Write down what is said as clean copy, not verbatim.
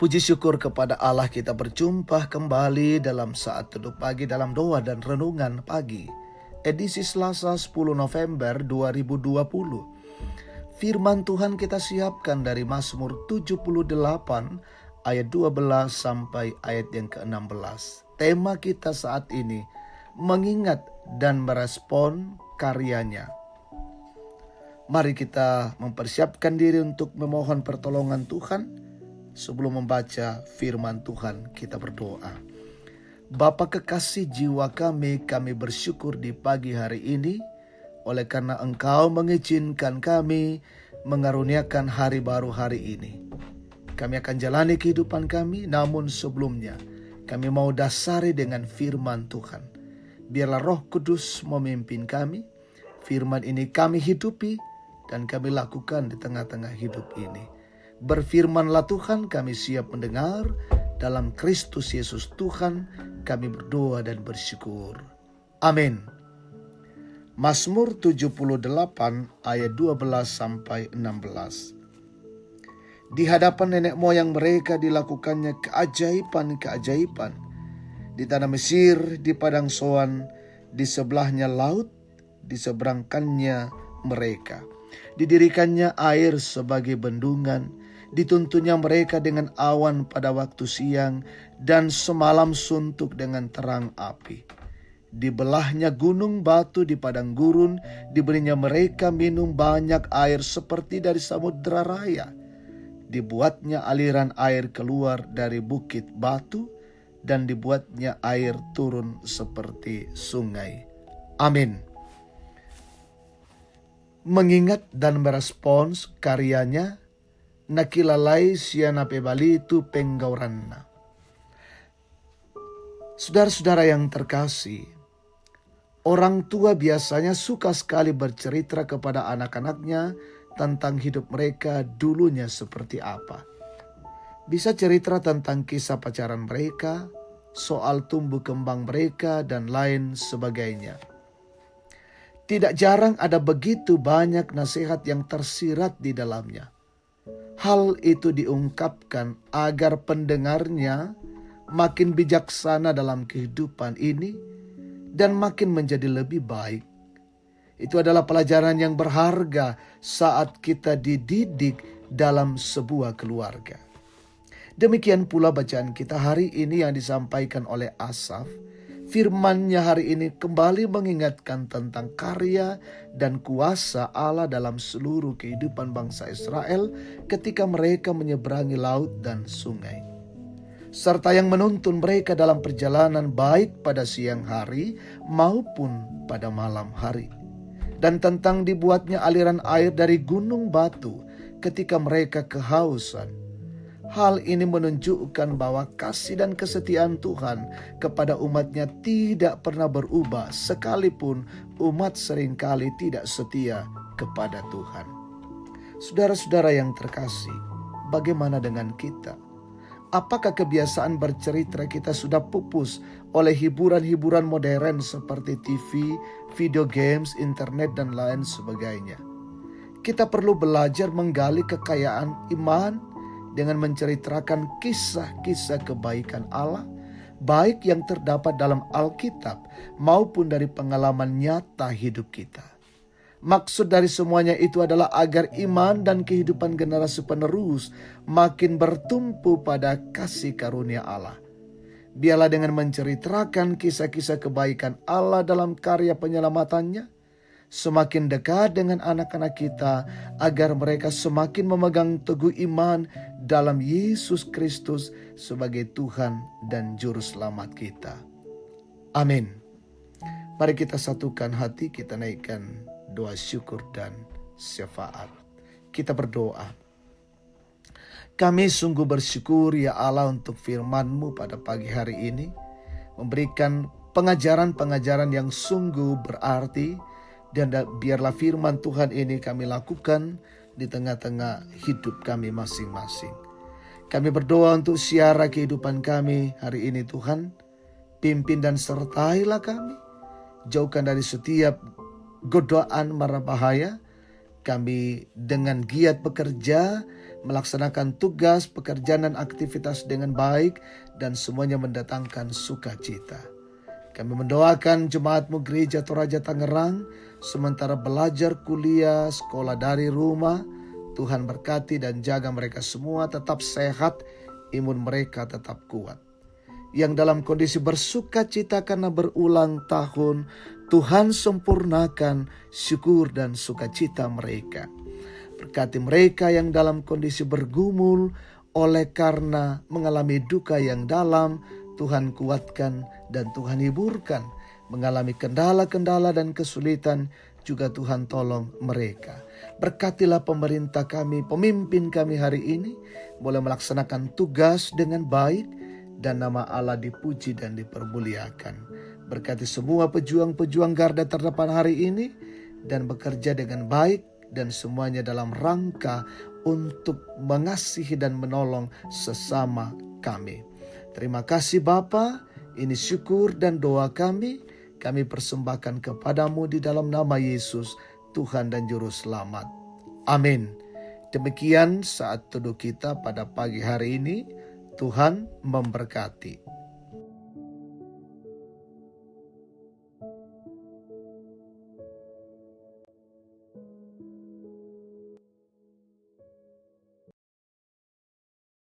Puji syukur kepada Allah, kita berjumpa kembali dalam saat teduh pagi dalam doa dan renungan pagi. Edisi Selasa 10 November 2020. Firman Tuhan kita siapkan dari Mazmur 78 ayat 12 sampai ayat yang ke-16. Tema kita saat ini, mengingat dan merespon karyanya. Mari kita mempersiapkan diri untuk memohon pertolongan Tuhan. Sebelum membaca firman Tuhan, kita berdoa. Bapa kekasih jiwa kami bersyukur di pagi hari ini, oleh karena Engkau mengizinkan kami mengaruniakan hari baru hari ini. Kami akan jalani kehidupan kami, namun sebelumnya kami mau dasari dengan firman Tuhan. Biarlah Roh Kudus memimpin kami, firman ini kami hidupi dan kami lakukan di tengah-tengah hidup ini. Berfirmanlah Tuhan, kami siap mendengar. Dalam Kristus Yesus Tuhan kami berdoa dan bersyukur. Amin. Mazmur 78 ayat 12 sampai 16. Di hadapan nenek moyang mereka dilakukannya keajaiban-keajaiban. Di tanah Mesir, di padang Soan, di sebelahnya laut, diseberangkannya mereka. Didirikannya air sebagai bendungan. Dituntunnya mereka dengan awan pada waktu siang dan semalam suntuk dengan terang api. Dibelahnya gunung batu di padang gurun, diberinya mereka minum banyak air seperti dari samudera raya. Dibuatnya aliran air keluar dari bukit batu dan dibuatnya air turun seperti sungai. Amin. Mengingat dan merespons karyanya, nakilalay siya na pebalitu penggauranna. Saudara-saudara yang terkasih, orang tua biasanya suka sekali bercerita kepada anak-anaknya tentang hidup mereka dulunya seperti apa. Bisa cerita tentang kisah pacaran mereka, soal tumbuh kembang mereka, dan lain sebagainya. Tidak jarang ada begitu banyak nasihat yang tersirat di dalamnya. Hal itu diungkapkan agar pendengarnya makin bijaksana dalam kehidupan ini dan makin menjadi lebih baik. Itu adalah pelajaran yang berharga saat kita dididik dalam sebuah keluarga. Demikian pula bacaan kita hari ini yang disampaikan oleh Asaf. Firman-Nya hari ini kembali mengingatkan tentang karya dan kuasa Allah dalam seluruh kehidupan bangsa Israel ketika mereka menyeberangi laut dan sungai. Serta yang menuntun mereka dalam perjalanan baik pada siang hari maupun pada malam hari. Dan tentang dibuatnya aliran air dari gunung batu ketika mereka kehausan. Hal ini menunjukkan bahwa kasih dan kesetiaan Tuhan kepada umatnya tidak pernah berubah, sekalipun umat seringkali tidak setia kepada Tuhan. Saudara-saudara yang terkasih, bagaimana dengan kita? Apakah kebiasaan bercerita kita sudah pupus oleh hiburan-hiburan modern seperti TV, video games, internet, dan lain sebagainya? Kita perlu belajar menggali kekayaan iman dengan menceritakan kisah-kisah kebaikan Allah, baik yang terdapat dalam Alkitab maupun dari pengalaman nyata hidup kita. Maksud dari semuanya itu adalah agar iman dan kehidupan generasi penerus makin bertumpu pada kasih karunia Allah. Biarlah dengan menceritakan kisah-kisah kebaikan Allah dalam karya penyelamatannya, semakin dekat dengan anak-anak kita agar mereka semakin memegang teguh iman dalam Yesus Kristus sebagai Tuhan dan Juru Selamat kita. Amin. Mari kita satukan hati, kita naikkan doa syukur dan syafaat. Kita berdoa. Kami sungguh bersyukur ya Allah untuk firman-Mu pada pagi hari ini. Memberikan pengajaran-pengajaran yang sungguh berarti. Dan biarlah firman Tuhan ini kami lakukan di tengah-tengah hidup kami masing-masing. Kami berdoa untuk siara kehidupan kami hari ini Tuhan. Pimpin dan sertailah kami. Jauhkan dari setiap godaan mara bahaya. Kami dengan giat bekerja melaksanakan tugas, pekerjaan dan aktivitas dengan baik, dan semuanya mendatangkan sukacita. Kami mendoakan jemaatmu Gereja Toraja Tangerang, sementara belajar kuliah, sekolah dari rumah. Tuhan berkati dan jaga mereka semua tetap sehat, imun mereka tetap kuat. Yang dalam kondisi bersukacita karena berulang tahun, Tuhan sempurnakan syukur dan sukacita mereka. Berkati mereka yang dalam kondisi bergumul oleh karena mengalami duka yang dalam, Tuhan kuatkan dan Tuhan hiburkan. Mengalami kendala-kendala dan kesulitan, juga Tuhan tolong mereka. Berkatilah pemerintah kami, pemimpin kami hari ini, boleh melaksanakan tugas dengan baik, dan nama Allah dipuji dan dipermuliakan. Berkati semua pejuang-pejuang garda terdepan hari ini, dan bekerja dengan baik, dan semuanya dalam rangka untuk mengasihi dan menolong sesama kami. Terima kasih Bapa, ini syukur dan doa kami persembahkan kepadamu di dalam nama Yesus, Tuhan dan Juru Selamat. Amin. Demikian saat teduh kita pada pagi hari ini. Tuhan memberkati.